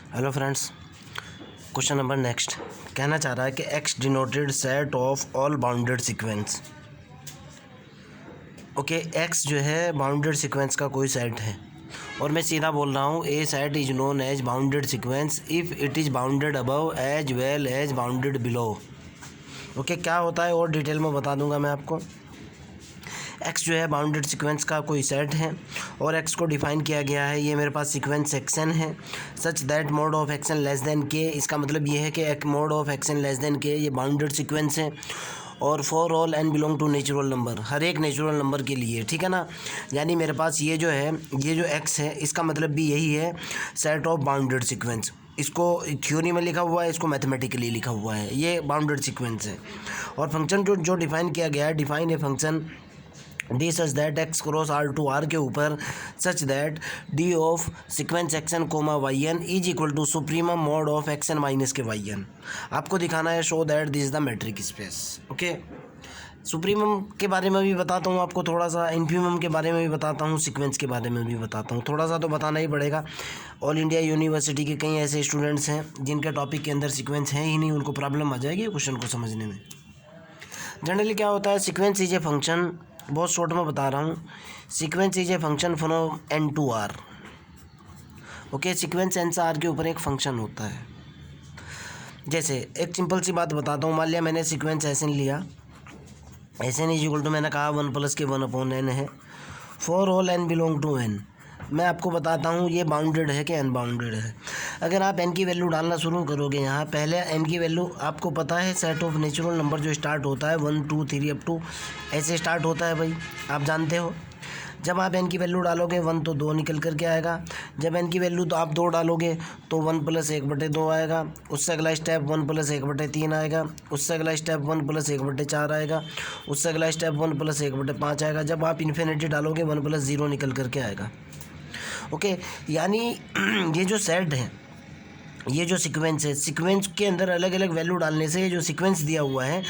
Hello friends, question number next कहना चाह रहा है कि x denoted set of all bounded sequence. Okay, x जो है बाउंडेड सीक्वेंस का कोई सेट है और मैं सीधा बोल रहा हूँ a set is known as bounded sequence if it is bounded above as well as bounded below. Okay, क्या होता है और डिटेल में बता दूंगा मैं आपको। एक्स जो है बाउंडेड सीक्वेंस का कोई सेट है और एक्स को डिफाइन किया गया है, ये मेरे पास सीक्वेंस एक्सन है such that mod of x n less than k. इसका मतलब ये है कि एक mod of x n less than k ये बाउंडेड सीक्वेंस है और for all n belong to natural number, हर एक नेचुरल नंबर के लिए, ठीक है ना। यानी मेरे पास ये जो है, ये जो एक्स है इसका मतलब भी यही है, सेट ऑफ बाउंडेड सीक्वेंस। इसको थ्योरी में लिखा हुआ है, इसको मैथमेटिकली लिखा हुआ है, ये बाउंडेड सीक्वेंस है। और फंक्शन जो डिफाइन किया गया है, डिफाइन है function d such that x cross R to R के ऊपर such that d of sequence x n comma y n is equal to supremum mod of x n minus k y n. आपको दिखाना है show that this is the metric space. Okay, supremum के बारे में भी बताता हूँ आपको थोड़ा सा, इन्फीमम के बारे में भी बताता हूँ, सीक्वेंस के बारे में भी बताता हूँ। थोड़ा सा तो बताना ही पड़ेगा। ऑल इंडिया यूनिवर्सिटी के कई ऐसे स्टूडेंट्स हैं जिनके टॉपिक के अंदर सीक्वेंस है ही नहीं, उनको प्रॉब्लम आ जाएगी क्वेश्चन को समझने में। जनरली क्या होता है, सीक्वेंस इज ए फंक्शन, बहुत शॉर्ट में बता रहा हूँ, sequence is a function from N to R. Okay, sequence N से आर के ऊपर एक फंक्शन होता है। जैसे एक सिंपल सी बात बताता हूँ, मान लिया मैंने सीक्वेंस एस एन लिया, s n is equal to मैंने कहा 1 + के 1/n है for all n belong to N. मैं आपको बताता हूँ ये बाउंडेड है कि अनबाउंडेड है। अगर आप एन की वैल्यू डालना शुरू करोगे, यहाँ पहले एन की वैल्यू आपको पता है, सेट ऑफ नेचुरल नंबर जो स्टार्ट होता है 1 2 3 अप टू ऐसे स्टार्ट होता है भाई, आप जानते हो। जब आप एन की वैल्यू डालोगे 1 तो 2 निकल करके आएगा। जब एन की वैल्यू तो आप 2 डालोगे तो 1 + 1/2 आएगा। उससे अगला स्टेप 1 + 1/3 आएगा। उससे अगला स्टेप 1 + 1/4 आएगा। उससे अगला स्टेप 1 + 1/5 आएगा। जब आप इन्फिनिटी डालोगे 1 + 0 निकल करके आएगा। ओके, यानी ये जो सेट है, ये जो सीक्वेंस है, सीक्वेंस के अंदर अलग अलग वैल्यू डालने से, ये जो सीक्वेंस दिया हुआ है,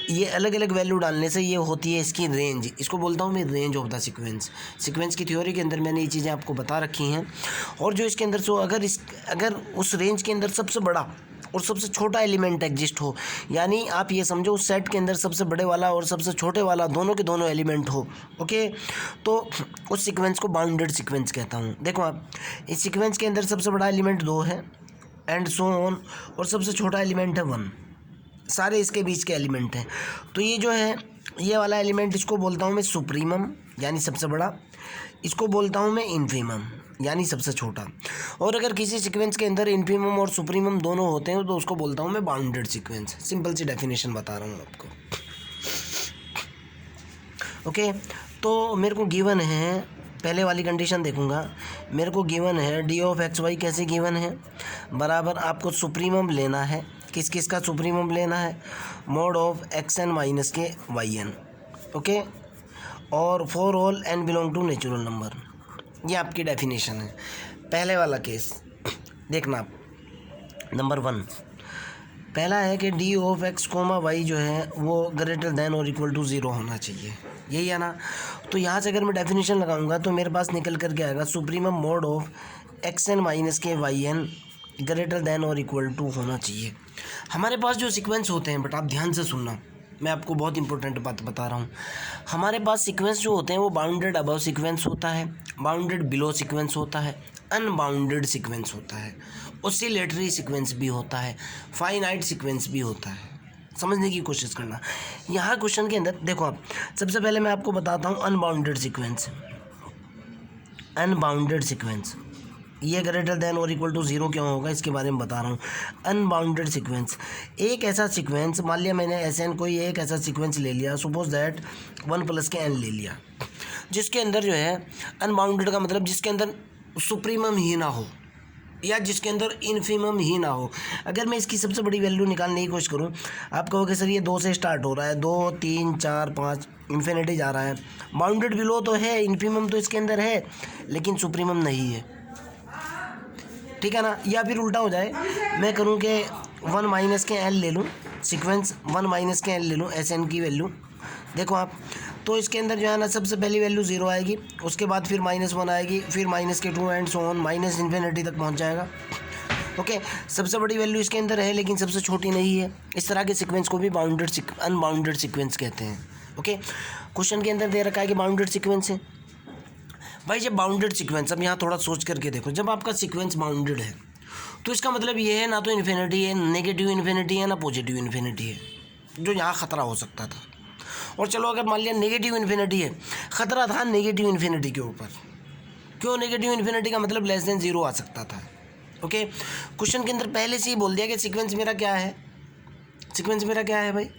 ये अलग अलग वैल्यू डालने से ये होती है इसकी रेंज। इसको बोलता हूँ मैं range of the sequence. Sequence की थ्योरी के अंदर मैंने ये चीज़ें आपको बता रखी हैं। और जो इसके अंदर सो अगर उस रेंज के अंदर सबसे बड़ा और सबसे छोटा एलिमेंट एग्जिस्ट हो, यानी आप ये समझो उस सेट के अंदर सबसे बड़े वाला और सबसे छोटे वाला दोनों के दोनों एलिमेंट हो, ओके, तो उस सीक्वेंस को बाउंडेड सीक्वेंस कहता हूँ। देखो आप, इस सीक्वेंस के अंदर सबसे बड़ा एलिमेंट 2 है एंड सो ऑन, और सबसे छोटा एलिमेंट है 1, सारे इसके बीच के एलिमेंट हैं। तो ये जो है, ये वाला एलिमेंट, इसको बोलता हूँ मैं सुप्रीमम यानी सबसे बड़ा, इसको बोलता हूँ मैं इन्फीमम यानी सबसे छोटा। और अगर किसी सीक्वेंस के अंदर इन्फीमम और सुप्रीमम दोनों होते हैं तो उसको बोलता हूँ मैं बाउंडेड सीक्वेंस। सिंपल सी डेफिनेशन बता रहा हूँ आपको। ओके, तो मेरे को गिवन है, पहले वाली कंडीशन देखूंगा, मेरे को गिवन है डी ऑफ एक्स वाई। कैसे गिवन है, बराबर आपको सुप्रीमम लेना है। किस किस का सुप्रीमम लेना है, mod of x n minus k y n. Okay, और for all n belong to natural number, ये आपकी डेफिनेशन है। पहले वाला केस देखना आप, नंबर 1 पहला है कि d of x comma y जो है वो ग्रेटर देन और इक्वल टू 0 होना चाहिए, यही है ना। तो यहाँ से अगर मैं डेफिनेशन लगाऊंगा तो मेरे पास निकल करके आएगा supremum mod of x n minus k y n greater than और इक्वल टू होना चाहिए। हमारे पास जो सीक्वेंस होते हैं, बट आप ध्यान से सुनना, मैं आपको बहुत इंपॉर्टेंट बात बता रहा हूँ। हमारे पास सीक्वेंस जो होते हैं वो बाउंडेड अबव सीक्वेंस होता है, बाउंडेड बिलो सीक्वेंस होता है, अनबाउंडेड सीक्वेंस होता है, ऑसिलेटरी सीक्वेंस भी होता है, फाइनाइट सीक्वेंस भी होता है। समझने की कोशिश करना। यहाँ क्वेश्चन के अंदर देखो आप, सबसे पहले मैं आपको बताता हूँ अनबाउंडेड सीक्वेंस। अनबाउंडेड सीक्वेंस ये ग्रेटर देन और इक्वल टू 0 क्यों होगा, इसके बारे में बता रहा हूँ। अनबाउंडेड सीक्वेंस, एक ऐसा सीक्वेंस, मान लिया मैंने एस एन कोई एक ऐसा सीक्वेंस ले लिया, सपोज दैट 1 + के n ले लिया, जिसके अंदर जो है अनबाउंडेड का मतलब जिसके अंदर सुप्रीमम ही ना हो या जिसके अंदर इन्फीमम ही ना हो। अगर मैं इसकी सबसे बड़ी वैल्यू निकालने की कोशिश करूँ, आप कहोगे सर ये 2 से स्टार्ट हो रहा है, 2 3 4 5 इन्फिनिटी जा रहा है। बाउंडेड बिलो तो है, इन्फीमम तो इसके अंदर है, लेकिन सुप्रीमम नहीं है, ठीक है ना। या फिर उल्टा हो जाए, मैं करूँ कि 1 - के n ले लूँ, सीक्वेंस 1 - के n ले लूँ एस एन की वैल्यू। देखो आप, तो इसके अंदर जो है ना सबसे पहली वैल्यू 0 आएगी, उसके बाद फिर -1 आएगी, फिर -2 and so on minus infinity तक पहुंच जाएगा। ओके, सबसे बड़ी वैल्यू इसके अंदर है लेकिन सबसे छोटी नहीं है। इस तरह के सीक्वेंस को भी अनबाउंडेड सीक्वेंस कहते हैं। ओके, क्वेश्चन के अंदर दे रखा है कि बाउंडेड सीक्वेंस है। भाई जब बाउंडेड सीक्वेंस, अब यहाँ थोड़ा सोच करके देखो, जब आपका सीक्वेंस बाउंडेड है तो इसका मतलब ये है ना तो इन्फिनिटी है, नेगेटिव इन्फिनिटी है, ना पॉजिटिव इन्फिनिटी है, जो यहाँ ख़तरा हो सकता था। और चलो अगर मान लिया नेगेटिव इन्फिनिटी है, ख़तरा था नेगेटिव इन्फिनिटी के ऊपर। क्यों? नेगेटिव इन्फिनिटी का मतलब लेस देन ज़ीरो आ सकता था। ओके, क्वेश्चन के अंदर पहले से ही बोल दिया कि सीक्वेंस मेरा क्या है, सीक्वेंस मेरा क्या है भाई,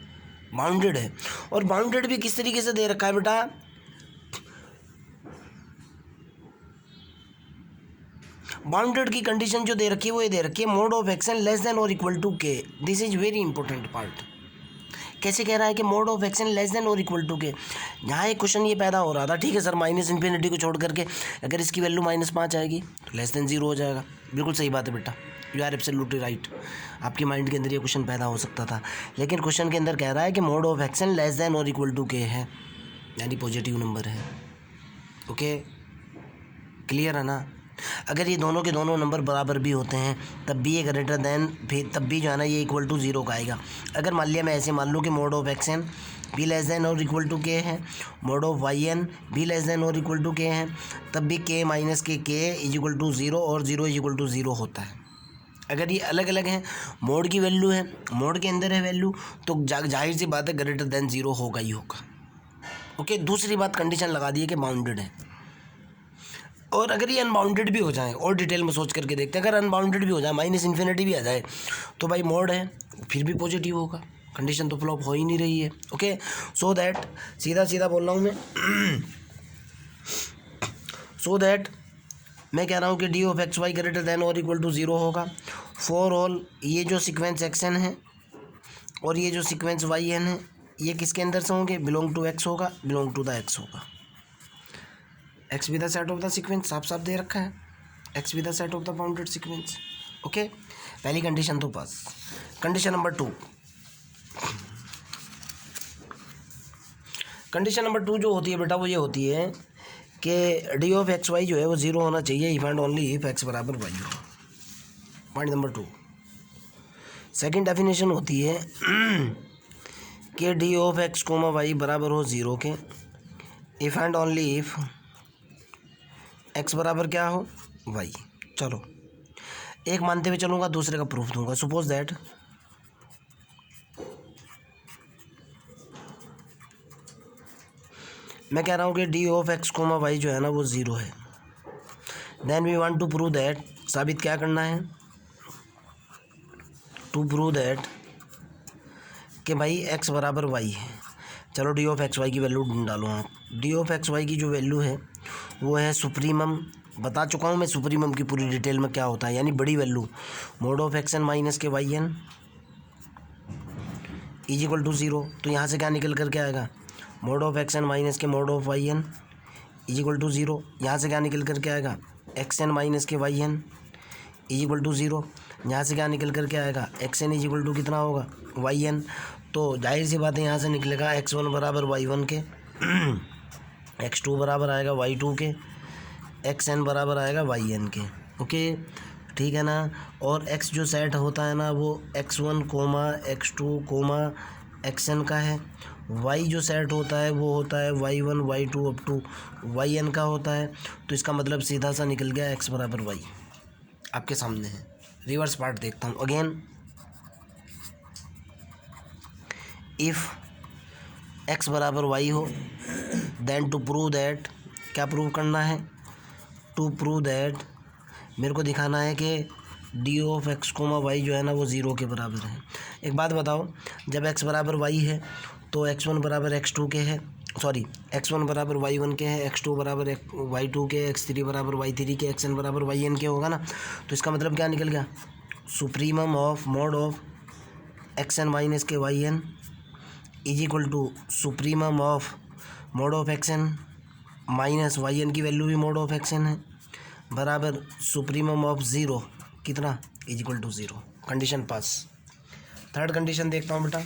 बाउंडेड है। और बाउंडेड भी किस तरीके से दे रखा है बेटा, बाउंडेड की कंडीशन जो दे रखी है वो ये दे रखी है, mod of action less than और इक्वल टू के। This is very important part. कैसे कह रहा है कि mod of action less than और इक्वल टू के? यहाँ एक क्वेश्चन ये पैदा हो रहा था, ठीक है सर, माइनस इन्फिनिटी को छोड़ करके अगर इसकी वैल्यू -5 आएगी तो लेस देन ज़ीरो हो जाएगा। बिल्कुल सही बात है बेटा, यू आर एब्सोल्युटली राइट। आपकी माइंड के अंदर ये क्वेश्चन पैदा हो सकता था, लेकिन क्वेश्चन के अंदर कह रहा है कि mod of action less than और इक्वल टू के है, यानी पॉजिटिव नंबर है। ओके, क्लियर है ना? अगर ये दोनों के दोनों नंबर बराबर भी होते हैं तब भी ये ग्रेटर देन, फिर तब भी जो है ना ये इक्वल टू ज़ीरो का आएगा। अगर मान लिया मैं ऐसे मान लूँ कि मोड ऑफ एक्शन भी लेस देन और इक्वल टू के है, मोड ऑफ वाई एन भी लेस देन और इक्वल टू के हैं, तब भी k minus k is equal to zero और zero is equal to zero होता है। अगर ये अलग अलग हैं, मोड की वैल्यू है, मोड के अंदर है वैल्यू, तो जाहिर सी बात है ग्रेटर देन ज़ीरो होगा ही होगा। ओके, दूसरी बात कंडीशन लगा दी है कि बाउंडेड है। और अगर ये अनबाउंडेड भी हो जाए, और डिटेल में सोच करके देखते हैं, अगर अनबाउंडेड भी हो जाए, माइनस इन्फिनिटी भी आ जाए, तो भाई मोड है फिर भी पॉजिटिव होगा। कंडीशन तो फ्लॉप हो ही नहीं रही है। ओके, सो दैट सीधा सीधा बोल रहा हूँ मैं सो दैट मैं कह रहा हूँ कि d of x y greater than और इक्वल टू ज़ीरो होगा फॉर ऑल, ये जो सीक्वेंस एक्स एन है और ये जो सीक्वेंस वाई एन है, ये किसके अंदर से होंगे, बिलोंग टू एक्स होगा, बिलोंग टू द एक्स होगा। X with the set of the sequence साफ साफ दे रखा है, x with the set of the bounded sequence. Okay, पहली कंडीशन तो पास। कंडीशन नंबर 2, कंडीशन नंबर 2 जो होती है बेटा वो ये होती है कि डी ऑफ एक्स वाई जो है वो ज़ीरो होना चाहिए if and only if x बराबर वाई हो। Point number 2। सेकेंड डेफिनेशन होती है कि d of x comma y बराबर हो ज़ीरो के if and only if x बराबर क्या हो, वाई। चलो एक मानते हुए चलूँगा, दूसरे का प्रूफ दूंगा। सपोज दैट मैं कह रहा हूँ कि d of x comma y जो है ना वो ज़ीरो है। Then we want to prove that, साबित क्या करना है, टू प्रूव दैट कि भाई एक्स बराबर वाई है। चलो डी ऑफ एक्स वाई की वैल्यू डालो आप। डी ऑफ एक्स वाई की जो वैल्यू है वो है सुप्रीमम, बता चुका हूँ मैं सुप्रीमम की पूरी डिटेल में क्या होता है, यानी बड़ी value, mod of x n minus k y n is equal to zero. तो यहाँ से क्या निकल कर के आएगा, mod of x n minus k mod of y n is equal to zero. यहाँ से क्या निकल कर के आएगा, x n minus k y n is equal to zero. यहाँ से क्या निकल कर के आएगा, x n is equal to कितना होगा, वाई एन। तो जाहिर सी बात है यहाँ से निकलेगा एक्स वन बराबर वाई वन के, एक्स टू बराबर आएगा वाई टू के, एक्स एन बराबर आएगा वाई एन के। ओके, ठीक है ना। और एक्स जो सेट होता है ना वो x one comma x two comma x n का है। वाई जो सेट होता है वो होता है y one y two up to y n का होता है। तो इसका मतलब सीधा सा निकल गया एक्स बराबर वाई, आपके सामने है। रिवर्स पार्ट देखता हूँ अगेन। इफ़ एक्स बराबर वाई हो देन टू प्रूव दैट, क्या प्रूव करना है, टू प्रूव दैट मेरे को दिखाना है कि d of x comma y जो है ना वो ज़ीरो के बराबर है। एक बात बताओ, जब एक्स बराबर वाई है तो एक्स वन बराबर एक्स टू के है, सॉरी एक्स वन बराबर वाई वन के है, एक्स टू बराबर वाई टू के, एक्स थ्री बराबर वाई थ्री के, एक्स एन बराबर वाई एन के होगा ना। तो इसका मतलब क्या निकल गया, supremum of mod of x n minus k y n is equal to supremum of mod of x n minus y n की वैल्यू भी मोड ऑफ एक्स एन है बराबर सुप्रीमम ऑफ ज़ीरो कितना, is equal to zero. Condition pass. Third condition देखता हूँ बेटा।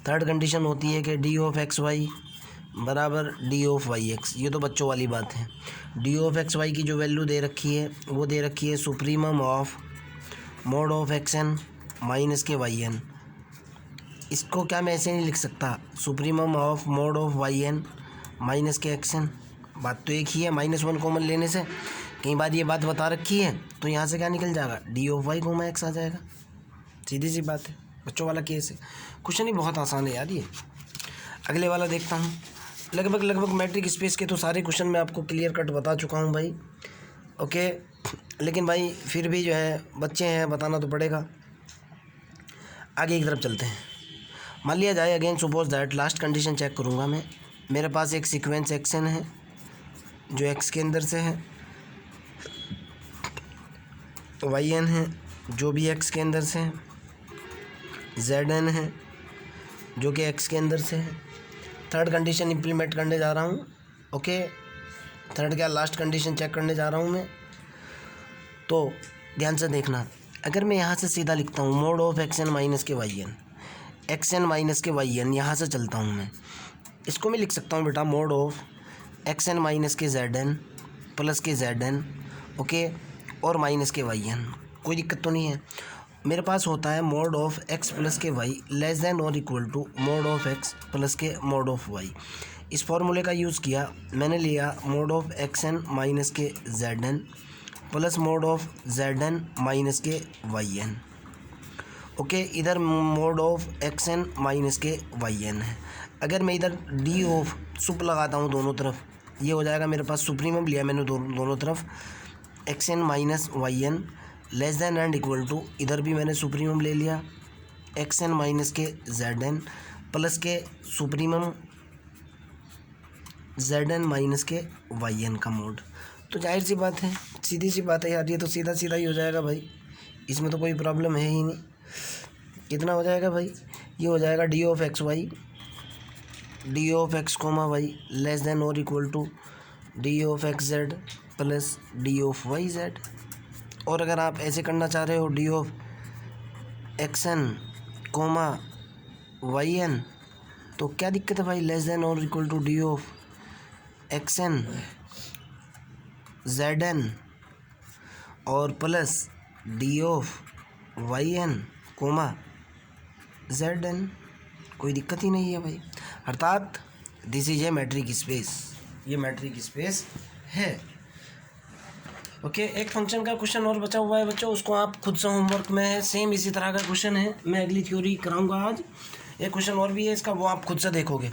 Third condition होती है कि डी ऑफ एक्स वाई बराबर डी ऑफ वाई एक्स। ये तो बच्चों वाली बात है। डी ऑफ एक्स वाई की जो वैल्यू दे रखी है वो दे रखी है supremum of mod of x n minus k y n. इसको क्या मैं ऐसे नहीं लिख सकता, supremum of mod of y n minus k x n. बात तो एक ही है, -1 कॉमन लेने से कई बार ये बात बता रखी है, तो यहाँ से क्या निकल जाएगा, d of y comma x आ जाएगा। सीधी सी बात है, बच्चों वाला केस है। क्वेश्चन ही बहुत आसान है यार ये। अगले वाला देखता हूँ। लगभग मैट्रिक स्पेस के तो सारे क्वेश्चन मैं आपको क्लियर कट बता चुका हूँ भाई, ओके। लेकिन भाई फिर भी जो है बच्चे हैं, बताना तो पड़ेगा। आगे की तरफ चलते हैं। मान लिया जाए, again suppose that, last condition check करूँगा मैं। मेरे पास एक सीक्वेंस एक्स एन है जो एक्स के अंदर से है, वाई एन है जो भी एक्स के अंदर से है, जेड एन है जो कि एक्स के अंदर से है। थर्ड कंडीशन इम्प्लीमेंट करने जा रहा हूँ, ओके। थर्ड क्या, लास्ट कंडीशन चेक करने जा रहा हूँ मैं। तो ध्यान से देखना, अगर मैं यहाँ से सीधा लिखता हूँ mod of x n minus k y n, x n minus k y n, यहाँ से चलता हूँ मैं। इसको मैं लिख सकता हूँ बेटा mod of x n minus k z n plus k z n, okay, और माइनस के वाई एन। कोई दिक्कत तो नहीं है। मेरे पास होता है mod of x plus k y less than और equal to mod of x plus k mod of y. इस फॉर्मूले का यूज़ किया मैंने, लिया mod of x n minus k z n plus mod of z n minus k y n, okay. इधर mod of x n minus k y n है। अगर मैं इधर डी ऑफ सुप लगाता हूँ दोनों तरफ, ये हो जाएगा मेरे पास सुप्रीमम लिया मैंने दोनों तरफ, x n minus y n less than and equal to, इधर भी मैंने सुप्रीमम ले लिया x n minus k z n plus k supremum z n minus k y n का मोड। तो जाहिर सी बात है, सीधी सी बात है यार, ये तो सीधा सीधा ही हो जाएगा भाई, इसमें तो कोई प्रॉब्लम है ही नहीं। कितना हो जाएगा भाई, ये हो जाएगा d of x y, d of x comma y less than और equal to d of x z plus d of y z. और अगर आप ऐसे करना चाह रहे हो d of x n comma y n, तो क्या दिक्कत है भाई, लेस देन और equal to d of x n z n और plus d of y n comma z n. कोई दिक्कत ही नहीं है भाई, अर्थात this is a matric space, ये मैट्रिक स्पेस है, ओके। एक फंक्शन का क्वेश्चन और बचा हुआ है बच्चों, उसको आप खुद से होमवर्क में है, सेम इसी तरह का क्वेश्चन है, मैं अगली थ्योरी कराऊंगा आज। एक क्वेश्चन और भी है इसका, वो आप खुद से देखोगे,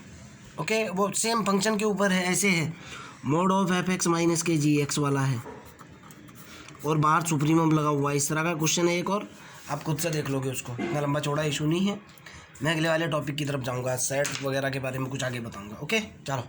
ओके। वो सेम फंक्शन के ऊपर है, ऐसे है, mod of F x minus के जी एक्स वाला है और बाहर सुप्रीमम लगा हुआ है, इस तरह का क्वेश्चन है एक और, आप खुद से देख लोगे उसको, इतना लंबा चौड़ा इशू नहीं है। मैं अगले वाले टॉपिक की तरफ जाऊँगा, सेट वगैरह के बारे में कुछ आगे बताऊँगा, ओके। चलो।